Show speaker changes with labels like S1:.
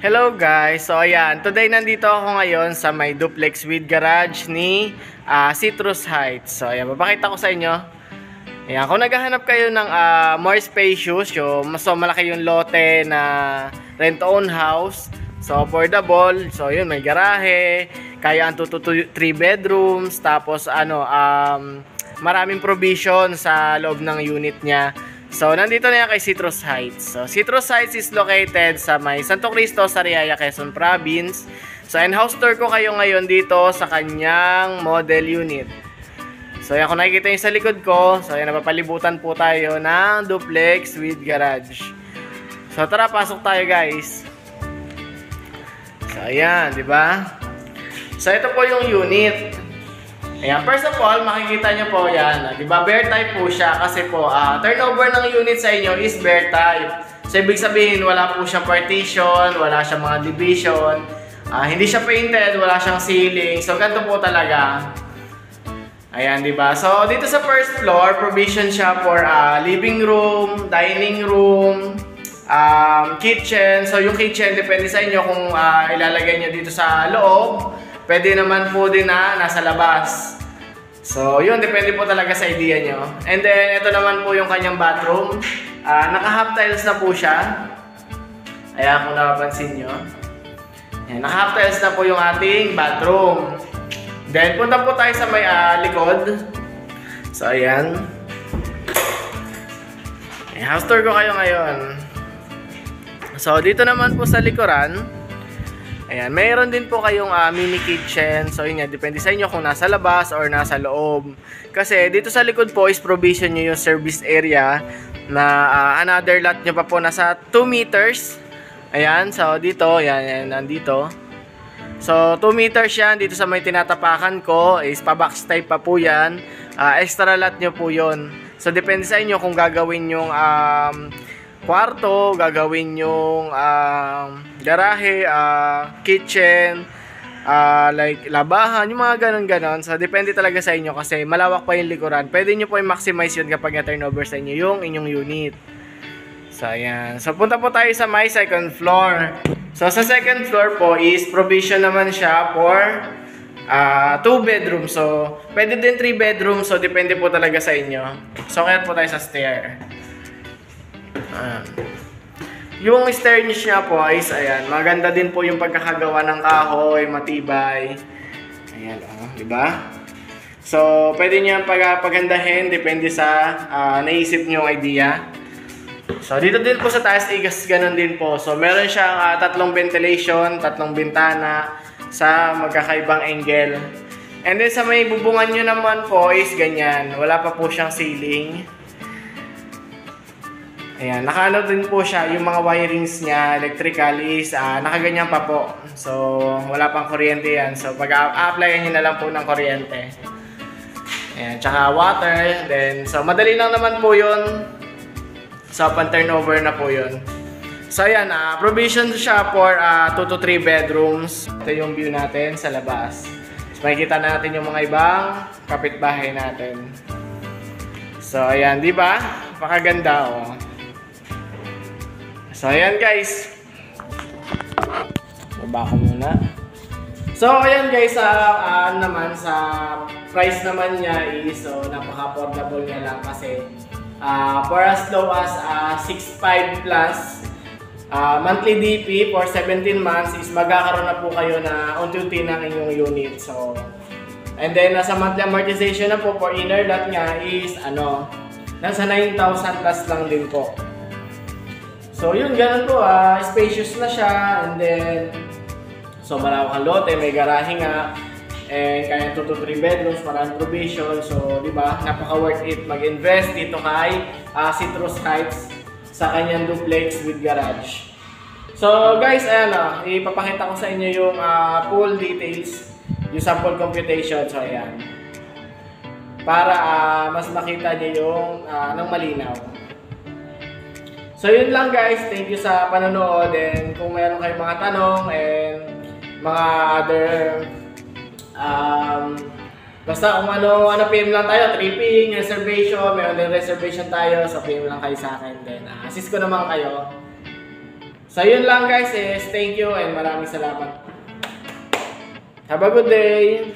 S1: Hello guys! So ayan, today nandito ako ngayon sa may duplex with garage ni Citrus Heights. So ayan, papakita ko sa inyo. Ayan, kung naghahanap kayo ng more spacious, yung mas malaki yung lote na rent-own house. So affordable, so yun, may garahe, kaya ang 2 to 3 bedrooms, tapos maraming provision sa loob ng unit niya. So, nandito na yan kay Citrus Heights. So, Citrus Heights is located sa may Santo Cristo, Sariaya, Quezon Province. So, and house tour ko kayo ngayon dito sa kanyang model unit. So, yan, kung nakikita nyo sa likod ko, so, yan, napapalibutan po tayo ng duplex with garage. So, tara, pasok tayo, guys. So, ayan, di ba? So, ito po yung unit. Ayan, first of all, makikita nyo po yan. Diba, bear type po siya kasi po, turnover ng unit sa inyo is bear type. So, ibig sabihin, wala po siyang partition, wala siyang mga division, hindi siya painted, wala siyang ceiling. So, ganito po talaga. Ayan, diba? So, dito sa first floor, provision siya for living room, dining room, kitchen. So, yung kitchen, depende sa inyo kung ilalagay nyo dito sa loob. Pwede naman po din na nasa labas. So, yun, depende po talaga sa idea nyo. And then, ito naman po yung kanyang bathroom. Naka-half tiles na po siya. Ayan, kung napapansin nyo. Naka-half tiles na po yung ating bathroom. Then, punta po tayo sa may likod. So, ayan. House tour ko kayo ngayon. So, dito naman po sa likuran, ayan, mayroon din po kayong mini kitchen. So yun nga, depende sa inyo kung nasa labas or nasa loob. Kasi dito sa likod po is provision nyo yung service area na another lot nyo pa po nasa 2 meters. Ayan, so dito, ayan, nandito. So 2 meters yan, dito sa may tinatapakan ko is pa-box type pa po yan. Extra lot nyo po yun. So depende sa inyo kung gagawin yung kwarto, gagawin yung garahe, kitchen, like labahan, yung mga ganon-ganon. So, depende talaga sa inyo kasi malawak pa yung likuran. Pwede nyo po i-maximize yun kapag na-turnover sa inyo yung inyong unit. So, ayan. So, punta po tayo sa my second floor. So, sa second floor po is provision naman siya for 2 bedrooms. So, pwede din 3 bedrooms. So, depende po talaga sa inyo. So, kaya po tayo sa stair. Yung stair niya po is ayan, maganda din po yung pagkakagawa ng kahoy, matibay. Ayan, di ba? So, pwede niyo pagandahin depende sa naisip niyo idea. So, dito din po sa taas igas ganun din po. So, meron siyang 3 ventilation, 3 bintana sa magkakaibang angle. And then sa may bubungan niyo naman po is ganyan, wala pa po siyang ceiling. Ayan, nakaano din po siya, yung mga wirings niya, electrical is nakaganyan pa po. So, wala pang kuryente yan. So, pag-a-applyan nyo na lang po ng kuryente. Ayan, tsaka water. Then, so, madali lang naman po yun. So, pan-turnover na po yun. So, ayan, provision siya for 2 to 3 bedrooms. Ito yung view natin sa labas. So, makikita natin yung mga ibang kapitbahay natin. So, ayan, di ba? Pakaganda, oh. So, ayan guys. Baba ko muna. So, ayan guys, naman sa price naman niya is so napaka-affordable niya lang kasi for as low as 6.5 plus monthly DP for 17 months is magkakaroon na po kayo na unti-unti ng inyong unit. So, and then nasa monthly amortization na po for inner lot niya is nasa 9,000 plus lang din po. So yun, ganun po, spacious na siya, and then so malawak ang lote, may garahe nga, and kaya 2 to 3 bedrooms, maraming provision. So di ba, napaka worth it mag-invest dito kay Citrus Heights sa kanyang duplex with garage. So guys, ayan ipapakita ko sa inyo yung full details, yung sample computation. So ayan, para mas makita niyo yung ng malinaw. So yun lang guys, thank you sa panonood, and kung mayroon kayong mga tanong and mga other basta kung ano PM lang tayo, tripping, reservation, mayroon din reservation tayo, so PM lang kayo sa akin, then assist ko naman kayo. So yun lang guys is thank you and maraming salamat. Have a good day!